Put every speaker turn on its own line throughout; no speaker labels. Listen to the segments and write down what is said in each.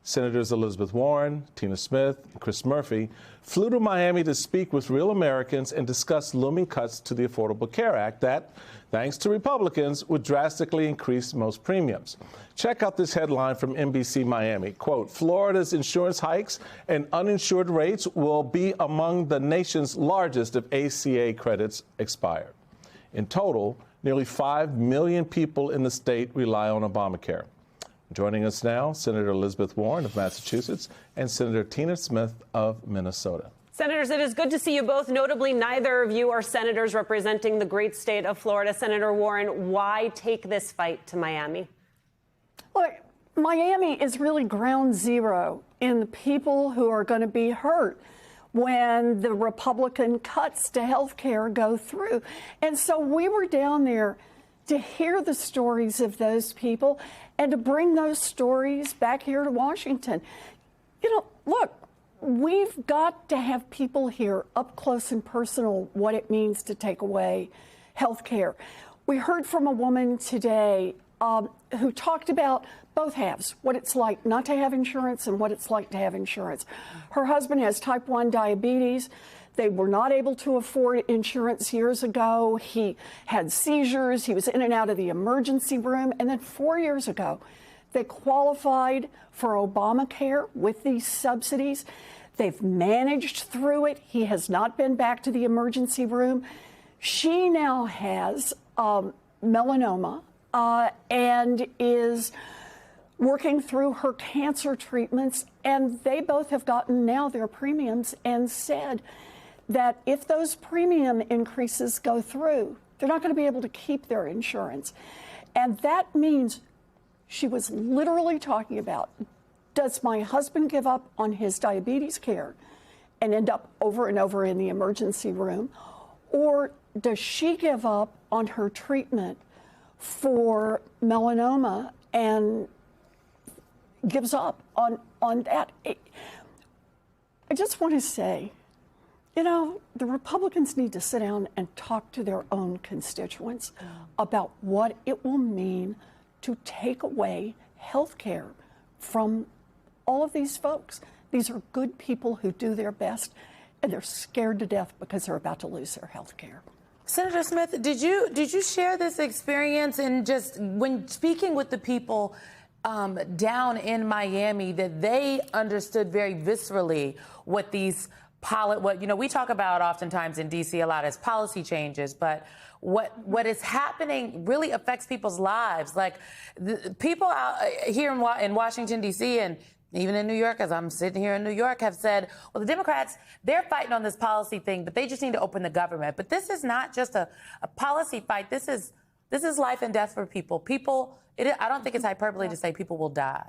Senators Elizabeth Warren, Tina Smith, and Chris Murphy flew to Miami to speak with real Americans and discuss looming cuts to the Affordable Care Act that, thanks to Republicans, would drastically increase most premiums. Check out this headline from NBC Miami. Quote, Florida's insurance hikes and uninsured rates will be among the nation's largest if ACA credits expire. In total, nearly 5 million people in the state rely on Obamacare. Joining us now, Senator Elizabeth Warren of Massachusetts and Senator Tina Smith of Minnesota.
Senators, it is good to see you both. Notably, neither of you are senators representing the great state of Florida. Senator Warren, why take this fight to Miami?
Look, Miami is really ground zero in the people who are going to be hurt when the Republican cuts to health care go through. And so we were down there to hear the stories of those people and to bring those stories back here to Washington. You know, look, we've got to have people here up close and personal what it means to take away health care. We heard from a woman today who talked about both halves, what it's like not to have insurance and what it's like to have insurance. Her husband has type 1 diabetes. They were not able to afford insurance years ago. He had seizures. He was in and out of the emergency room. And then 4 years ago, they qualified for Obamacare with these subsidies. They've managed through it. He has not been back to the emergency room. She now has melanoma and is working through her cancer treatments. And they both have gotten now their premiums and said that if those premium increases go through, they're not going to be able to keep their insurance. And that means she was literally talking about, does my husband give up on his diabetes care and end up over and over in the emergency room? Or does she give up on her treatment for melanoma and gives up on that? I just want to say, you know, the Republicans need to sit down and talk to their own constituents about what it will mean to take away health care from all of these folks. These are good people who do their best, and they're scared to death because they're about to lose their health care.
Senator Smith, did you share this experience in just when speaking with the people down in Miami, that they understood very viscerally what these we talk about oftentimes in D.C. a lot as policy changes, but what is happening really affects people's lives. Like the people out here in Washington, D.C. and even in New York, as I'm sitting here in New York, have said, well, the Democrats, they're fighting on this policy thing, but they just need to open the government. But this is not just a policy fight. This is life and death for people. I don't think it's hyperbole to say people will die.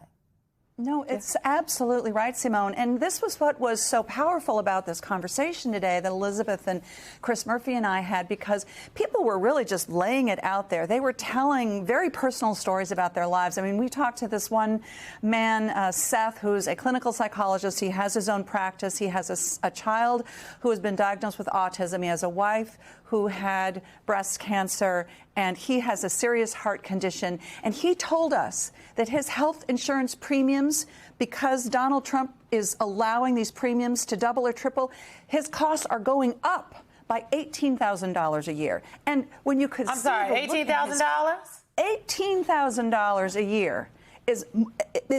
No, it's absolutely right, Simone. And this was what was so powerful about this conversation today that Elizabeth and Chris Murphy and I had, because people were really just laying it out there. They were telling very personal stories about their lives. I mean, we talked to this one man, Seth, who's a clinical psychologist. He has his own practice. He has a child who has been diagnosed with autism. He has a wife who had breast cancer, and he has a serious heart condition. And he told us that his health insurance premiums, because Donald Trump is allowing these premiums to double or triple, his costs are going up by $18,000 a year. And when you could
$18,000?
$18,000 a year is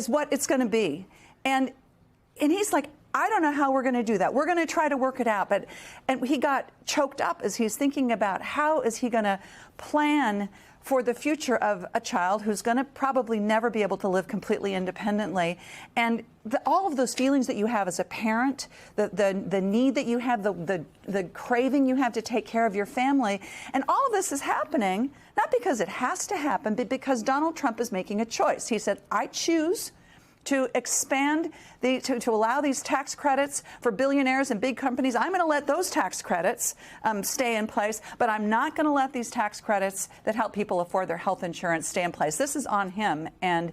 what it's going to be. And he's like, I don't know how we're going to do that. We're going to try to work it out. And he got choked up as he's thinking about how is he going to plan for the future of a child who's going to probably never be able to live completely independently. And all of those feelings that you have as a parent, the need that you have, the craving you have to take care of your family. And all of this is happening, not because it has to happen, but because Donald Trump is making a choice. He said, I choose to expand to allow these tax credits for billionaires and big companies. I'm going to let those tax credits stay in place, but I'm not going to let these tax credits that help people afford their health insurance stay in place. This is on him, and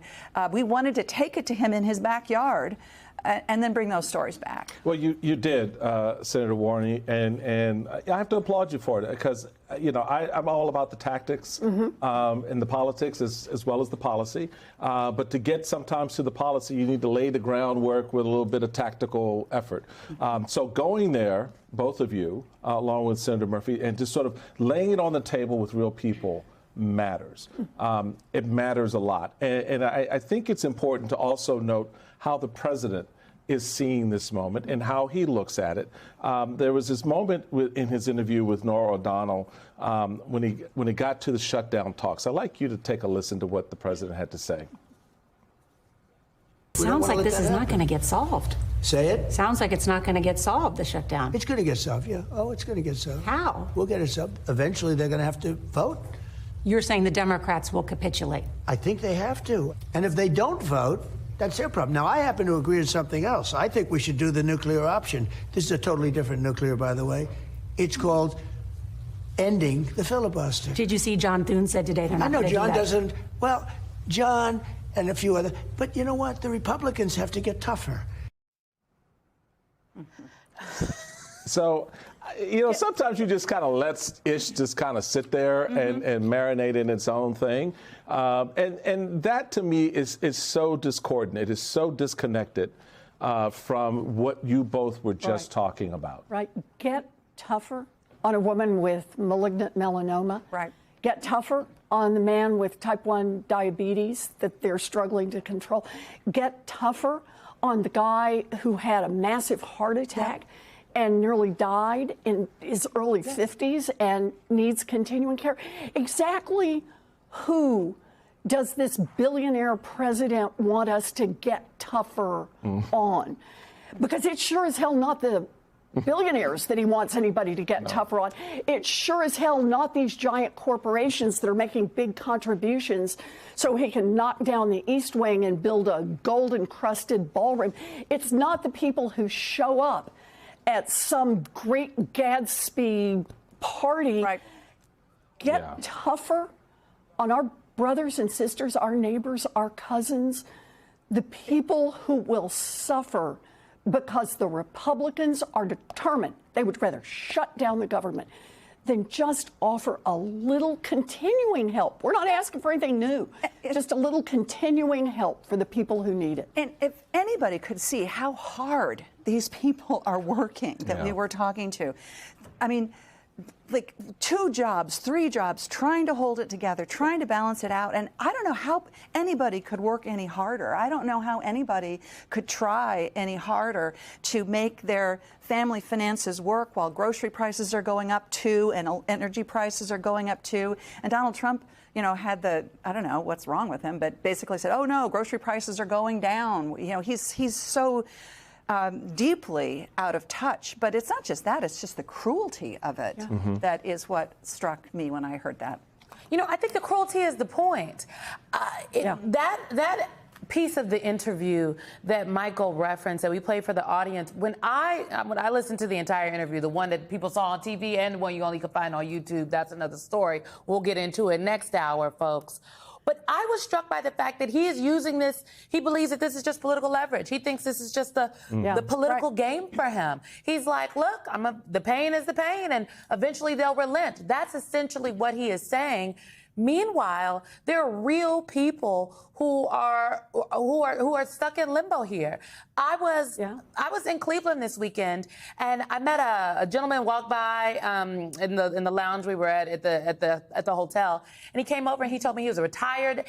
we wanted to take it to him in his backyard and then bring those stories back.
Well, you did, Senator Warren, and I have to applaud you for it because, I'm all about the tactics and the politics as well as the policy. But to get sometimes to the policy, you need to lay the groundwork with a little bit of tactical effort. So going there, both of you, along with Senator Murphy, and just sort of laying it on the table with real people matters. It matters a lot. And I think it's important to also note how the president is seeing this moment and how he looks at it. There was this moment in his interview with Norah O'Donnell when he got to the shutdown talks. I'd like you to take a listen to what the president had to say.
Sounds like this is not going to get solved.
Say it?
Sounds like it's not going to get solved, the shutdown.
It's going to get solved, yeah. Oh, it's going to get solved.
How?
We'll get it solved. Eventually, they're going to have to vote.
You're saying the Democrats will capitulate.
I think they have to. And if they don't vote, that's their problem. Now, I happen to agree with something else. I think we should do the nuclear option. This is a totally different nuclear, by the way. It's called ending the filibuster.
Did you see John Thune said today they're not
I know
going to do
John
that?
doesn't. Well, John and a few other. But you know what? The Republicans have to get tougher.
So, sometimes you just kind of let ish just kind of sit there and marinate in its own thing. And that to me is so discordant. It is so disconnected from what you both were just talking about.
Right. Get tougher on a woman with malignant melanoma.
Right.
Get tougher on the man with type 1 diabetes that they're struggling to control. Get tougher on the guy who had a massive heart attack and nearly died in his early 50s and needs continuing care. Exactly who does this billionaire president want us to get tougher on? Because it's sure as hell not the billionaires that he wants anybody to get tougher on. It's sure as hell not these giant corporations that are making big contributions so he can knock down the East Wing and build a gold-encrusted ballroom. It's not the people who show up at some great Gadsby party.
Right.
Get tougher on our brothers and sisters, our neighbors, our cousins, the people who will suffer because the Republicans are determined. They would rather shut down the government than just offer a little continuing help. We're not asking for anything new, just a little continuing help for the people who need it.
And if anybody could see how hard these people are working that we were talking to, I mean, like 2 jobs, 3 jobs, trying to hold it together, trying to balance it out. And I don't know how anybody could work any harder. I don't know how anybody could try any harder to make their family finances work while grocery prices are going up too and energy prices are going up too. And Donald Trump, had I don't know what's wrong with him, but basically said, oh no, grocery prices are going down. He's so deeply out of touch. But it's not just that, it's just the cruelty of it that is what struck me when I heard that.
I think the cruelty is the point. That piece of the interview that Michael referenced that we played for the audience, when I listened to the entire interview, the one that people saw on TV and the one you only could find on YouTube, that's another story. We'll get into it next hour, folks. But I was struck by the fact that he is using this. He believes that this is just political leverage. He thinks this is just the political game for him. He's like, look, the pain is the pain, and eventually they'll relent. That's essentially what he is saying. Meanwhile, there are real people who are stuck in limbo here. I was in Cleveland this weekend, and I met a gentleman walked by in the lounge we were at the hotel, and he came over and he told me he was a retired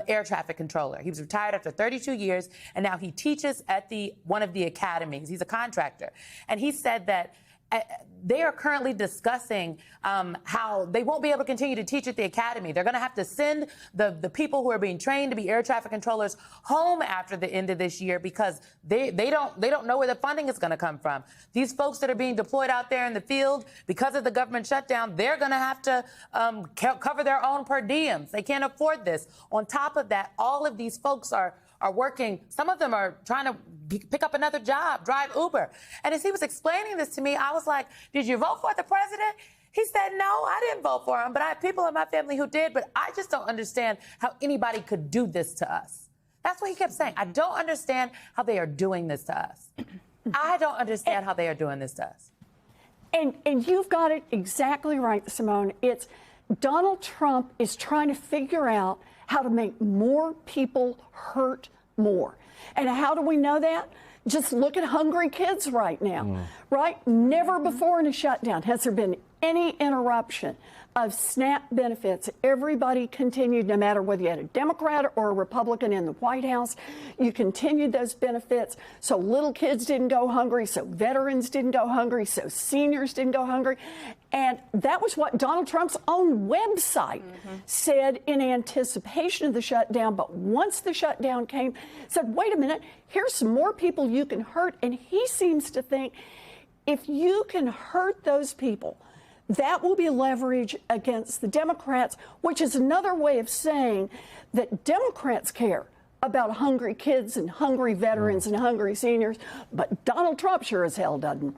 air traffic controller. He was retired after 32 years, and now he teaches at one of the academies. He's a contractor, and he said that they are currently discussing how they won't be able to continue to teach at the academy. They're going to have to send the people who are being trained to be air traffic controllers home after the end of this year because they don't know where the funding is going to come from. These folks that are being deployed out there in the field because of the government shutdown, they're going to have to cover their own per diems. They can't afford this. On top of that, all of these folks are working. Some of them are trying to pick up another job, drive Uber. And as he was explaining this to me, I was like, did you vote for the president? He said, no, I didn't vote for him, but I have people in my family who did, but I just don't understand how anybody could do this to us. That's what he kept saying. I don't understand how they are doing this to us. I don't understand how they are doing this to us.
And you've got it exactly right, Simone. It's Donald Trump is trying to figure out how to make more people hurt more. And how do we know that? Just look at hungry kids right now, right? Never before in a shutdown has there been any interruption of SNAP benefits. Everybody continued, no matter whether you had a Democrat or a Republican in the White House, you continued those benefits. So little kids didn't go hungry, so veterans didn't go hungry, so seniors didn't go hungry. And that was what Donald Trump's own website said in anticipation of the shutdown. But once the shutdown came, said, wait a minute, here's some more people you can hurt. And he seems to think if you can hurt those people, that will be leverage against the Democrats, which is another way of saying that Democrats care about hungry kids and hungry veterans and hungry seniors, but Donald Trump sure as hell doesn't.